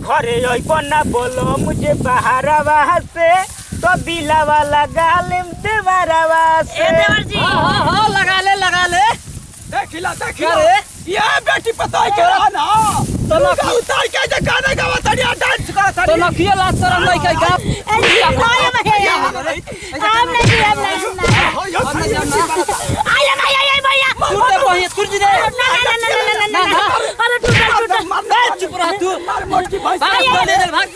घरे ना बोलो मुझे बहारवा से तो दिलावा लगा ले देवरवा से। देवर जी हां लगा ले देखिला ये बेटी पता है क्या ना तो ना उतार के जे गाना गावा तड़िया डांस करा तड़िया तो ना किया लात शरम नहीं कई का आया भैया टूटे पहिए कुर्जी दे अरे टूटा चुप रह तू मार मोटी भाई भाग दे भाग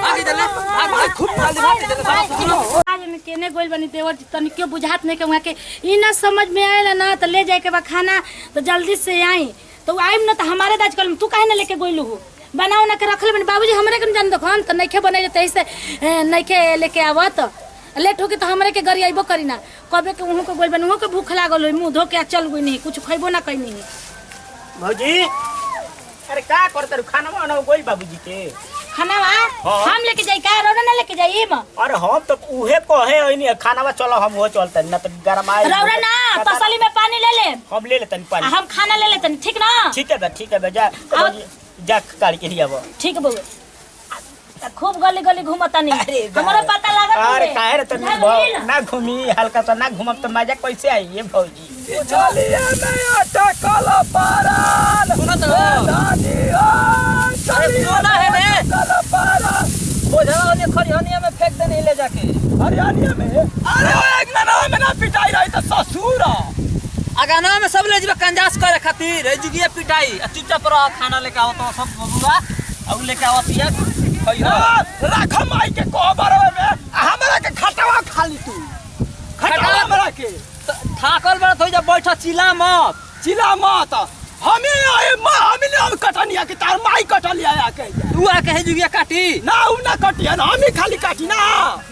भाग दे भाग खूब भाग आज में केने गोल बनी देवर जी तनी क्यों बुझात नहीं के वहां के ई ना समझ में आएला ना तो ले जाए के बा खाना तो जल्दी से आई तो आइम ना तो हमारे दाज कल तू काहे ना लेके गोइलू हो बनाओ ना के रखले बनी बाबूजी हमरे के जान देखो हम तो नइखे बनैले तई से नइखे लेके आवत लेट हो के तो हमरे के गरी आइबो करी ना कबे के उहो के गोल बनी उहो के भूख लागल होई मुंह धो के चल गई नहीं कुछ खइबो ना कइनी भौजी अरे का करत खाना बनाओ गोल बाबूजी के खाना हम लेके जाई का रौना ना लेके जाई म अरे हम तो उहे कहे ओइनी खानावा चलो हम वो चलते ना तो गरमाए रौना ना तसली में पानी ले ले हम ले लेतन पानी हम खाना ले लेतन ठीक ना ठीक है जा जा गाड़ी के लिए आबो ठीक है बउआ खूब गली गली घूमता नहीं हमरा पता लागत अरे काहे रे तनी ना घूमी हल्का सा ना घूमब तो मजा कैसे आई ये भौजी चलिए मैं अटकल पारान सुनो तो दादी ओ अरे सोना है ने अटकल पारान बोझवा ने खरिहनिया में फेंक दे नहीं ले जाके हरियाणा में अरे वो एक ना में ना पिटाई रही तो ससुर अगाना में सब ले जीवा कंजास करे खातिर जुगिया पिटाई चुपचाप रह खाना लेके आओ तो सब बबुआ और लेके आओ पिया राख माई के कोबर में हमरा के खटावा खाली तू खटावा हमरा के थाकल बड़ा थोई जा बैठा चिल्ला मत हमें आए मां हमें हम कटनिया के तार माई कटलिया आके तू आके है जुगिया काटी ना उ ना कटिया ना हमें खाली काटी ना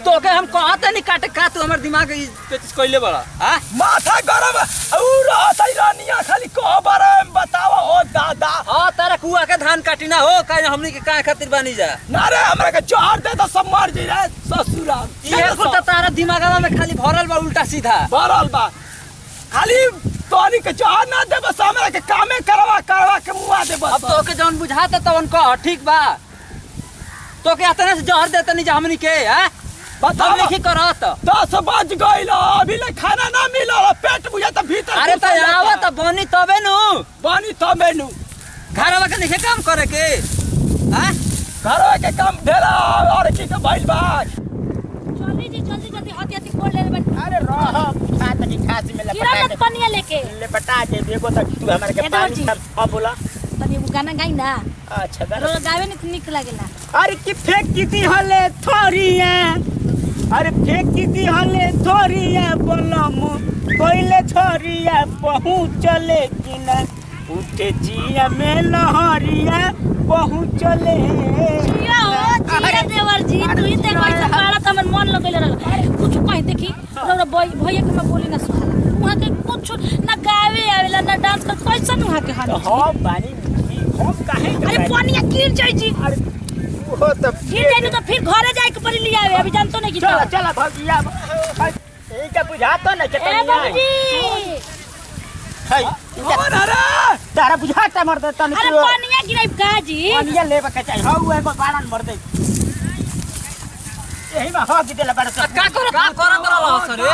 तो के हम कहते नहीं काटे का तू हमर दिमाग पेचिस कइले बड़ा हां माथा गरम और असई रानिया खाली कोबर में बतावा ओ दादा हां तारा कुआ के धान काटी ना हो काहे हमनी के काहे खातिर बानी जा ना रे हमरा के जोर दे तो सब मर जी रे ससुरा ये कुल तारा दिमागवा में खाली भरल बा उल्टा सीधा भरल बा खाली तोनी के जोर ना दे बस हमरा के कामे करवा के मुआ दे बस अब तो के जौन बुझाता तवन कह ठीक बा तो के अतने से जहर देता नहीं जा हमनी के हैं बताओ हम नहीं करत 10 बज गइल अभी ले खाना ना मिलल पेट बुझा त भीतर अरे त आवा त बनी तबे नु बनी तबे नु घरवा के नहीं काम करे के हैं घरवा के काम ढेला और की के भइल बा जल्दी हती कोड़ ले बन अरे रह खात नहीं खास में किरण पनिया लेके ले बटा दे देखो तक तू हमारे के पानी हां बोला तनी गाना गाई ना अच्छा रो गावे नहीं निक लागेला अरे कि फेंक कीती हले थोरिया अरे फेंक कीती हले थोरिया बोलम कोइले छोरिया पहुंचले कि ना उठे जिया में लहरिया पहुंचले जिया हो जिया देवर जी तू ही ते कैसे बाड़ा त हमर मन लगले रहल कुछ कहि देखी रो भैया के मैं बोली ना सुहाला वहां के कुछ ना गावे आवेला ना डांस कर कैसे वहां के हाल हां बानी हम काहे अरे पानी गिर जाई जी अरे वो तो गिर जाई तो फिर घरे जाए के पड़ी लिया आवे अभी जानतो नहीं कि चला भौजिया ए का बुझाता ना के ए बाबूजी है कौन अरे तारा बुझाता मर दे तनी अरे पानिया गिराई गाजी पानिया लेबे के चाहिए हाउ एगो बाड़न मर दे यही में हो गिदेला बड़ का करत रह सरे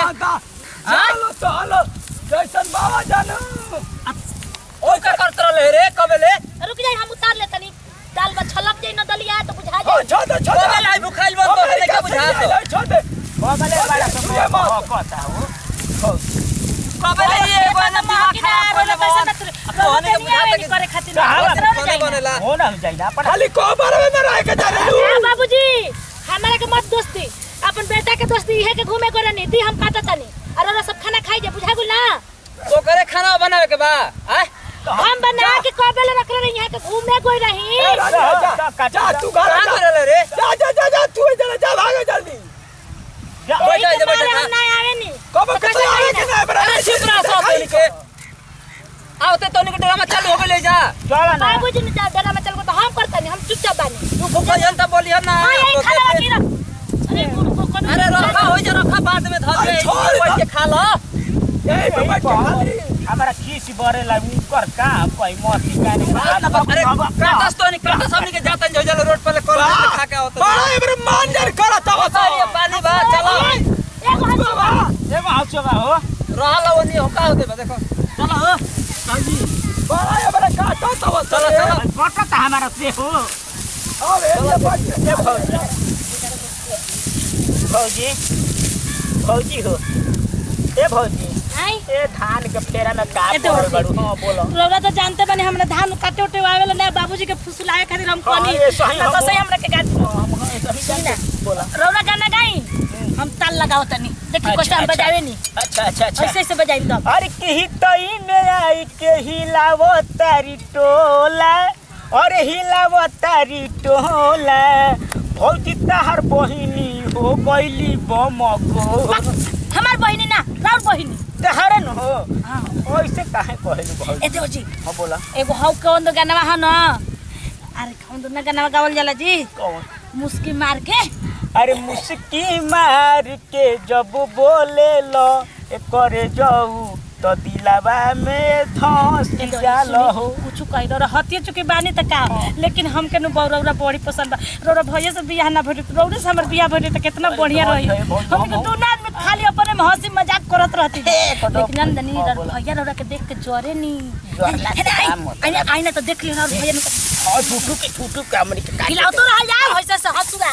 चलो जैसन बाबा जानो ओए का करत रह रे कबेले रुक जाई हम उतार ले तनी दाल में छलक जाई न दलिया तो बुझा जाई छोड़ कबेले आई भुखाइल बंद तो है का बुझा छोड़ दे बगले बड़ा सब हो कहता हो कबेले ये एगो ना दिमाग खराब होले बन कोने के बुझा के करे खातिर खाने बनेला हो ना जाइला अपन खाली कोबर में रह के जाने ए बाबूजी हमारे के मत दोस्ती अपन बेटा के दोस्ती है के घूमे करे नहीं दी हम काटा तनी और सब खाना खाई जे बुझा गुल ना तो करे खाना बनावे के बा हैं हम बना के कबेले रख रहे यहाँ के घूमे कोई नहीं जा तू घर का करे रे जा तू इधर जा भाग जल्दी बैठा हम ना आवे नहीं कब कैसे आवे के ना बरा अरे चुप रह सब तोनी के आवते तोनी के ड्रामा चालू हो गले जा चला ना बाबूजी ने डरा में चल को तो हम करता नहीं हम चुपचाप बानी तू भूखल त बोलियो ना यही खाना की रख अरे गुरु को अरे रखा हो जा रखा बाद में धर ले बैठ के खा लो यही पे बैठ के हमारा खीस बरे ला कर का कोई मोती का नहीं अरे काटस तो नहीं काटस हमनी के बारह से हो अबे ये बात ए भौजी भौजी हो ए भौजी आई ए धान के फेरा में का ए तो पड़ल बाड़ू हां बोलो रौरा तो जानते बने हमरा धान काटे उटे आवेला ना बाबूजी के फुसलाए खातिर हम हाँ, कोनी ये सही ना हम- तो सही हमरा के गात हम सही जाने बोला रौरा गाना गाई हम ताल लगाओ तनी देखी कोई हम बजावे नी अच्छा अच्छा अच्छा ऐसे से बजाई दो अरे कही तई में आई के हिलावो तारी टोला और हिलावो तारी टोला भौजी तहर बहिनी हो गईली बमको हमार बहिनी ना राउर बहिनी तहरे न हो हां ऐसे काहे कहलू भौजी ए देव जी हां बोला एगो हौ कौन दो गाना है ना अरे कौन दो ना गाना गावल जाला जी कौन मुस्की मार के अरे मुस्की मार के जब बोले लो करे जाऊ तो दिलावा में धंस जालो हो कुछ कह दो हतिए चुकी बानी त का लेकिन हमके नु बौरौरा बड़ी पसंद बा रौरा भैया से बियाह ना भइल रौरे से हमर बियाह भइल त कितना बढ़िया रही हमके दू ना आदमी खाली अपने में हंसी मजाक करत रहती लेकिन नंदनी भैया रौरा के देख के जोरे नी आई ना तो देख लियो भैया और छूटू के हमनी के खिलाओ तो रह जा वैसे से हंसुआ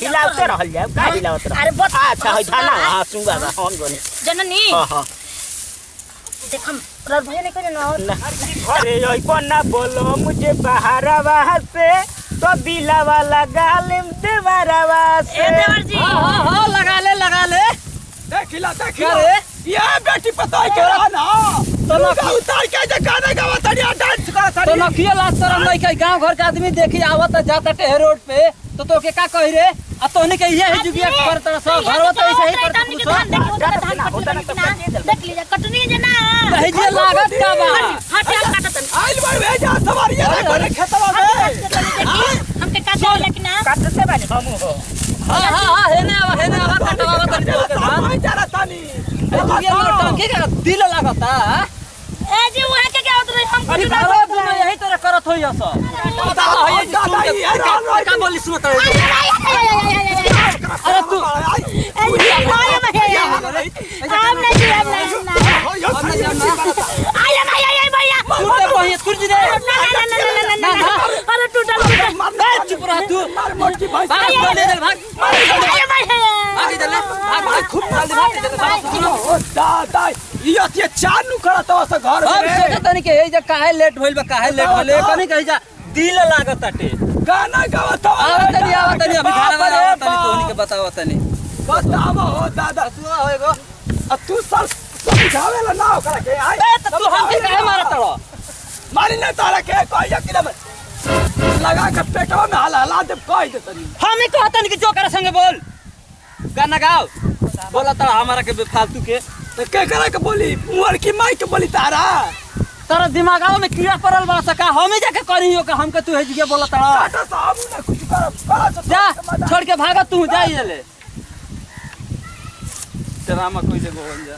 हिलावते रहल जाए का हिलावते रह अरे बस अच्छा है थाना हां सुंगा हम गोनी जननी हां हां देख हम रौरा भैया ने कहे ना अरे ओई कोना बोलो मुझे बहारवा से तो दिलावा लगा लेम देवरवा से ए देवर जी हां लगा ले देखिला अरे ये बेटी पता के ना तो ना उतार के जे गाना गावा तड़िया डांस करा तो तड़ी नखिया लाज शरम नहीं के गांव घर के आदमी देखी आवत जाता टे रोड पे तो के का कहि रे आ तोहनी के ये है जुगिया कर तरह सब घरवा तो ऐसे ही कर देख लीजिए कटनी जना भेजे लागत का बा हटे हम काटत आइल बार भेजा सवारिया करे खेतवा में हमके काटे लेकिन ना काटते बानी हम हो हां हेने आवा कटवा तनी के बाद मैं जरा तानी जुगिया में टंकी का दिल लागता ए जी वहां के क्या होत रही हम अरे कुछ ना घरवा दुनो यही तरह करत होई अस पता है जी सुन के का बोली सुन तर अरे तू हम नहीं जी हम नहीं आया भैया टूटे पहिए तुरजी दे ना अरे टूटल चुप रह तू मार मोटी भाई भाग ले चल भाग आगे चल भाग खूब जल्दी भाग ओ दादा ये चार नु करत हो से घर अब में सोचे तनी के जे काहे लेट होइल बा काहे लेट होले कनी कहि जा दिल लागत आटे गाना गावत हो आवत तनी अभी खाना आवत तनी तोनी के बताओ तनी बताव हो दादा तू होएगो अब तू सर समझावेला ना ओकरा के आई तू हमके काहे मारत रहो मारी ना तारा के कोई यकीन में लगा के पेटवा में हला दे कह दे तनी हम ही कहतन कि जो करे संगे बोल गाना गाओ बोला त हमारा के फालतू के तो के करा के बोली मुअर की माई के बोली तारा तारा दिमागवा में कीड़ा पड़ल बा सका हम ही जाके करियो के हमके तू हेजिए बोला त टाटा साहब ने कुछ कर जा छोड़ के भागा तू जा ले ड्रामा कोई जगह हो जा